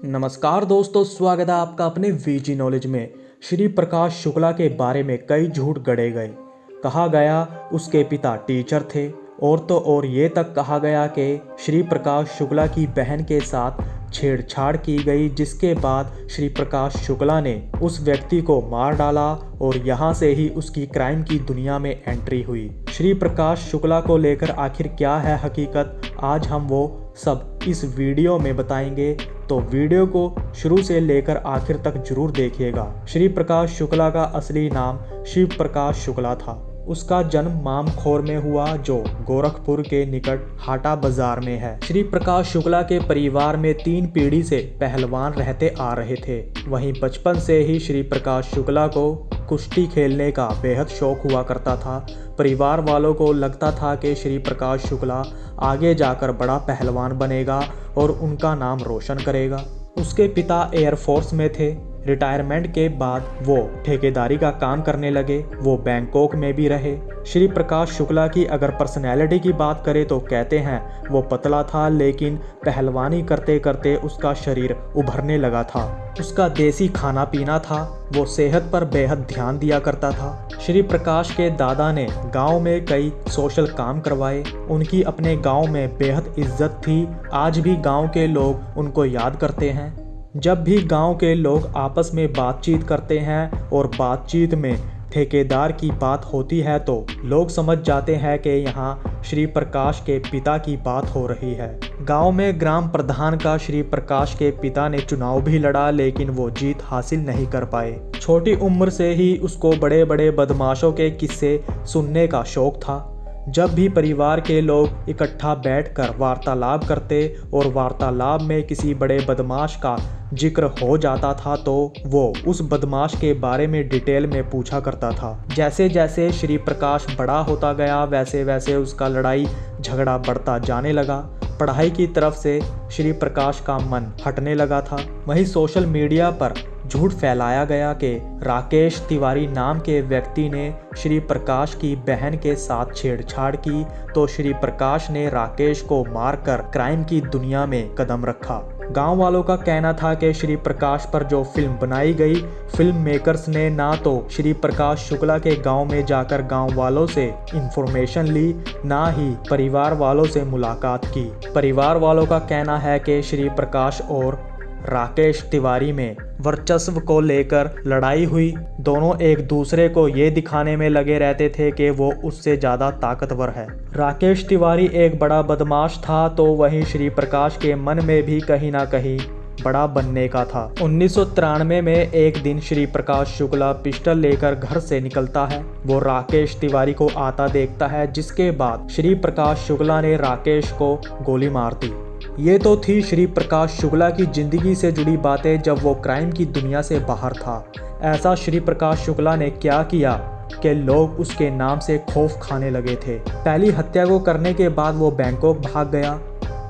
नमस्कार दोस्तों, स्वागत है आपका अपने वीजी नॉलेज में। श्री प्रकाश शुक्ला के बारे में कई झूठ गढ़े गए। कहा गया उसके पिता टीचर थे और तो और ये तक कहा गया कि श्री प्रकाश शुक्ला की बहन के साथ छेड़छाड़ की गई, जिसके बाद श्री प्रकाश शुक्ला ने उस व्यक्ति को मार डाला और यहाँ से ही उसकी क्राइम की दुनिया में एंट्री हुई। श्री प्रकाश शुक्ला को लेकर आखिर क्या है हकीकत, आज हम वो सब इस वीडियो में बताएंगे, तो वीडियो को शुरू से लेकर आखिर तक जरूर देखिएगा। श्री प्रकाश शुक्ला का असली नाम शिव प्रकाश शुक्ला था। उसका जन्म मामखोर में हुआ, जो गोरखपुर के निकट हाटा बाजार में है। श्री प्रकाश शुक्ला के परिवार में 3 पीढ़ी से पहलवान रहते आ रहे थे। वहीं बचपन से ही श्री प्रकाश शुक्ला को कुश्ती खेलने का बेहद शौक हुआ करता था। परिवार वालों को लगता था कि श्री प्रकाश शुक्ला आगे जाकर बड़ा पहलवान बनेगा और उनका नाम रोशन करेगा। उसके पिता एयरफोर्स में थे। रिटायरमेंट के बाद वो ठेकेदारी का काम करने लगे। वो बैंकॉक में भी रहे। श्री प्रकाश शुक्ला की अगर पर्सनैलिटी की बात करें तो कहते हैं वो पतला था, लेकिन पहलवानी करते करते उसका शरीर उभरने लगा था। उसका देसी खाना पीना था। वो सेहत पर बेहद ध्यान दिया करता था। श्री प्रकाश के दादा ने गांव में कई सोशल काम करवाए। उनकी अपने गांव में बेहद इज्जत थी। आज भी गांव के लोग उनको याद करते हैं। जब भी गांव के लोग आपस में बातचीत करते हैं और बातचीत में ठेकेदार की बात होती है तो लोग समझ जाते हैं कि यहाँ श्री प्रकाश के पिता की बात हो रही है। गांव में ग्राम प्रधान का श्री प्रकाश के पिता ने चुनाव भी लड़ा, लेकिन वो जीत हासिल नहीं कर पाए। छोटी उम्र से ही उसको बड़े बड़े बदमाशों के किस्से सुनने का शौक था। जब भी परिवार के लोग इकट्ठा बैठकर वार्तालाप करते और वार्तालाप में किसी बड़े बदमाश का जिक्र हो जाता था तो वो उस बदमाश के बारे में डिटेल में पूछा करता था। जैसे जैसे श्री प्रकाश बड़ा होता गया वैसे वैसे उसका लड़ाई झगड़ा बढ़ता जाने लगा। पढ़ाई की तरफ से श्री प्रकाश का मन हटने लगा था। वहीं सोशल मीडिया पर झूठ फैलाया गया कि राकेश तिवारी नाम के व्यक्ति ने श्री प्रकाश की बहन के साथ छेड़छाड़ की, तो श्री प्रकाश ने राकेश को मारकर क्राइम की दुनिया में कदम रखा। गांव वालों का कहना था कि श्री प्रकाश पर जो फिल्म बनाई गई, फिल्म मेकर्स ने ना तो श्री प्रकाश शुक्ला के गांव में जाकर गांव वालों से इंफॉर्मेशन ली, ना ही परिवार वालों से मुलाकात की। परिवार वालों का कहना है कि श्री प्रकाश और राकेश तिवारी में वर्चस्व को लेकर लड़ाई हुई। दोनों एक दूसरे को ये दिखाने में लगे रहते थे कि वो उससे ज़्यादा ताकतवर है। राकेश तिवारी एक बड़ा बदमाश था, तो वहीं श्री प्रकाश के मन में भी कहीं ना कहीं बड़ा बनने का था। 1993 में एक दिन श्री प्रकाश शुक्ला पिस्टल लेकर घर से निकलता है। वो राकेश तिवारी को आता देखता है, जिसके बाद श्री प्रकाश शुक्ला ने राकेश को गोली मार दी। ये तो थी श्री प्रकाश शुक्ला की जिंदगी से जुड़ी बातें जब वो क्राइम की दुनिया से बाहर था। ऐसा श्री प्रकाश शुक्ला ने क्या किया कि लोग उसके नाम से खौफ खाने लगे थे। पहली हत्या को करने के बाद वो बैंकॉक भाग गया।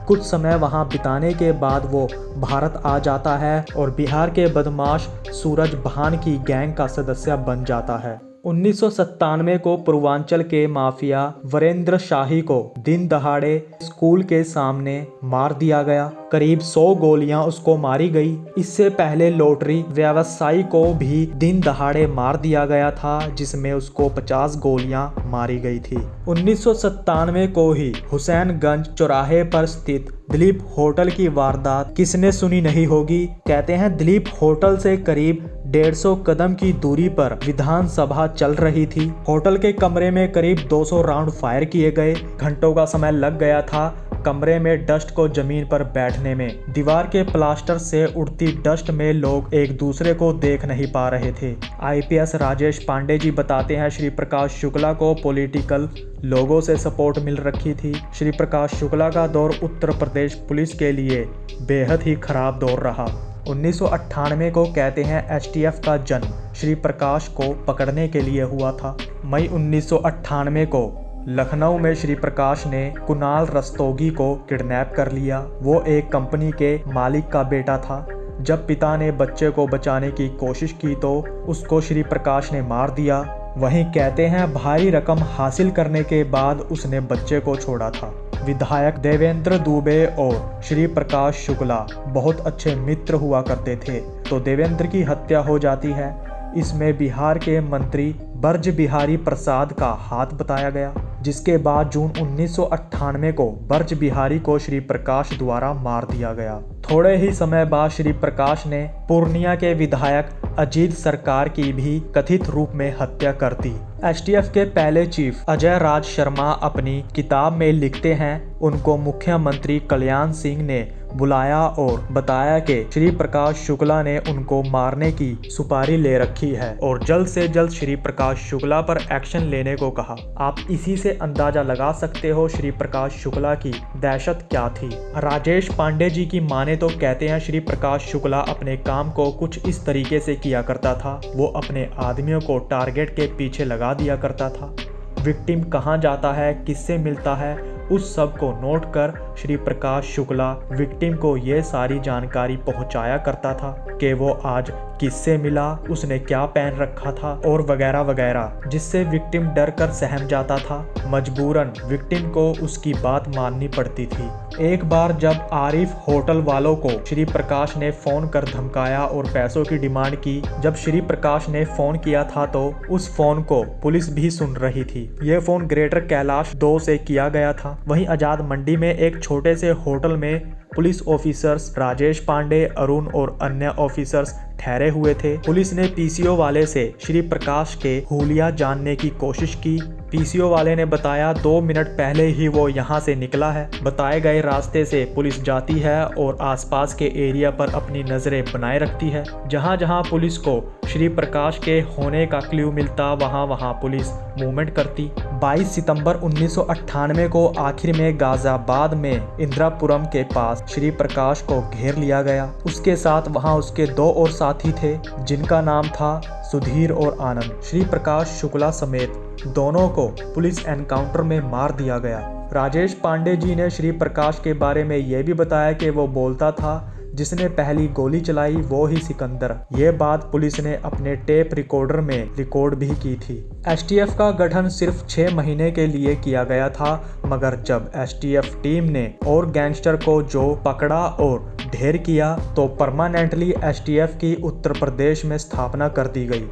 कुछ समय वहां बिताने के बाद वो भारत आ जाता है और बिहार के बदमाश सूरज भान की गैंग का सदस्य बन जाता है। 1997 को पूर्वांचल के माफिया वीरेंद्र शाही को दिन दहाड़े स्कूल के सामने मार दिया गया। करीब 100 गोलियां उसको मारी गई। इससे पहले लॉटरी व्यवसायी को भी दिन दहाड़े मार दिया गया था, जिसमें उसको 50 गोलियां मारी गई थी। 1997 को ही हुसैनगंज चौराहे पर स्थित दिलीप होटल की वारदात किसने सुनी नहीं होगी। कहते हैं दिलीप होटल से करीब 150 कदम की दूरी पर विधानसभा चल रही थी। होटल के कमरे में करीब 200 राउंड फायर किए गए। घंटों का समय लग गया था कमरे में डस्ट को जमीन पर बैठने में। दीवार के प्लास्टर से उड़ती डस्ट में लोग एक दूसरे को देख नहीं पा रहे थे। आईपीएस राजेश पांडे जी बताते हैं श्री प्रकाश शुक्ला को पॉलिटिकल लोगों से सपोर्ट मिल रखी थी। श्री प्रकाश शुक्ला का दौर उत्तर प्रदेश पुलिस के लिए बेहद ही खराब दौर रहा। 1998 को कहते हैं एसटीएफ का जन्म श्री प्रकाश को पकड़ने के लिए हुआ था। मई 1998 को लखनऊ में श्री प्रकाश ने कुणाल रस्तोगी को किडनैप कर लिया। वो एक कंपनी के मालिक का बेटा था। जब पिता ने बच्चे को बचाने की कोशिश की तो उसको श्री प्रकाश ने मार दिया। वहीं कहते हैं भारी रकम हासिल करने के बाद उसने बच्चे को छोड़ा था। विधायक देवेंद्र दुबे और श्री प्रकाश शुक्ला बहुत अच्छे मित्र हुआ करते थे, तो देवेंद्र की हत्या हो जाती है। इसमें बिहार के मंत्री ब्रज बिहारी प्रसाद का हाथ बताया गया, जिसके बाद जून 1998 को ब्रज बिहारी को श्री प्रकाश द्वारा मार दिया गया। थोड़े ही समय बाद श्री प्रकाश ने पूर्णिया के विधायक अजीत सरकार की भी कथित रूप में हत्या कर दी। एसटीएफ के पहले चीफ अजय राज शर्मा अपनी किताब में लिखते हैं, उनको मुख्यमंत्री कल्याण सिंह ने बुलाया और बताया कि श्री प्रकाश शुक्ला ने उनको मारने की सुपारी ले रखी है और जल्द से जल्द श्री प्रकाश शुक्ला पर एक्शन लेने को कहा। आप इसी से अंदाजा लगा सकते हो श्री प्रकाश शुक्ला की दहशत क्या थी। राजेश पांडे जी की माने तो कहते हैं श्री प्रकाश शुक्ला अपने काम को कुछ इस तरीके से किया करता था, वो अपने आदमियों को टारगेट के पीछे लगा दिया करता था। विक्टिम कहाँ जाता है, किससे मिलता है, उस सब को नोट कर श्री प्रकाश शुक्ला विक्टिम को ये सारी जानकारी पहुंचाया करता था कि वो आज किससे मिला, उसने क्या पहन रखा था और वगैरह वगैरह, जिससे विक्टिम डर कर सहम जाता था। मजबूरन विक्टिम को उसकी बात माननी पड़ती थी। एक बार जब आरिफ होटल वालों को श्री प्रकाश ने फोन कर धमकाया और पैसों की डिमांड की, जब श्री प्रकाश ने फोन किया था तो उस फोन को पुलिस भी सुन रही थी। यह फोन ग्रेटर कैलाश 2 से किया गया था। वहीं आजाद मंडी में एक छोटे से होटल में पुलिस ऑफिसर्स राजेश पांडे, अरुण और अन्य ऑफिसर्स ठहरे हुए थे। पुलिस ने पीसीओ वाले से श्री प्रकाश के हुलिया जानने की कोशिश की। पीसीओ वाले ने बताया 2 मिनट पहले ही वो यहाँ से निकला है। बताए गए रास्ते से पुलिस जाती है और आसपास के एरिया पर अपनी नजरें बनाए रखती है। जहाँ जहाँ पुलिस को श्री प्रकाश के होने का क्लू मिलता, वहाँ वहाँ पुलिस मूवमेंट करती। 22 सितंबर 1998 को आखिर में गाजियाबाद में इंदिरापुरम के पास श्री प्रकाश को घेर लिया गया। उसके साथ वहाँ उसके 2 और साथी थे, जिनका नाम था सुधीर और आनंद। श्री प्रकाश शुक्ला समेत दोनों को पुलिस एनकाउंटर में मार दिया गया। राजेश पांडे जी ने श्री प्रकाश के बारे में यह भी बताया कि वो बोलता था, जिसने पहली गोली चलाई वो ही सिकंदर। ये बात पुलिस ने अपने टेप रिकॉर्डर में रिकॉर्ड भी की थी। एसटीएफ का गठन सिर्फ 6 महीने के लिए किया गया था, मगर जब एसटीएफ टीम ने और गैंगस्टर को जो पकड़ा और ढेर किया तो परमानेंटली एसटीएफ की उत्तर प्रदेश में स्थापना कर दी गई।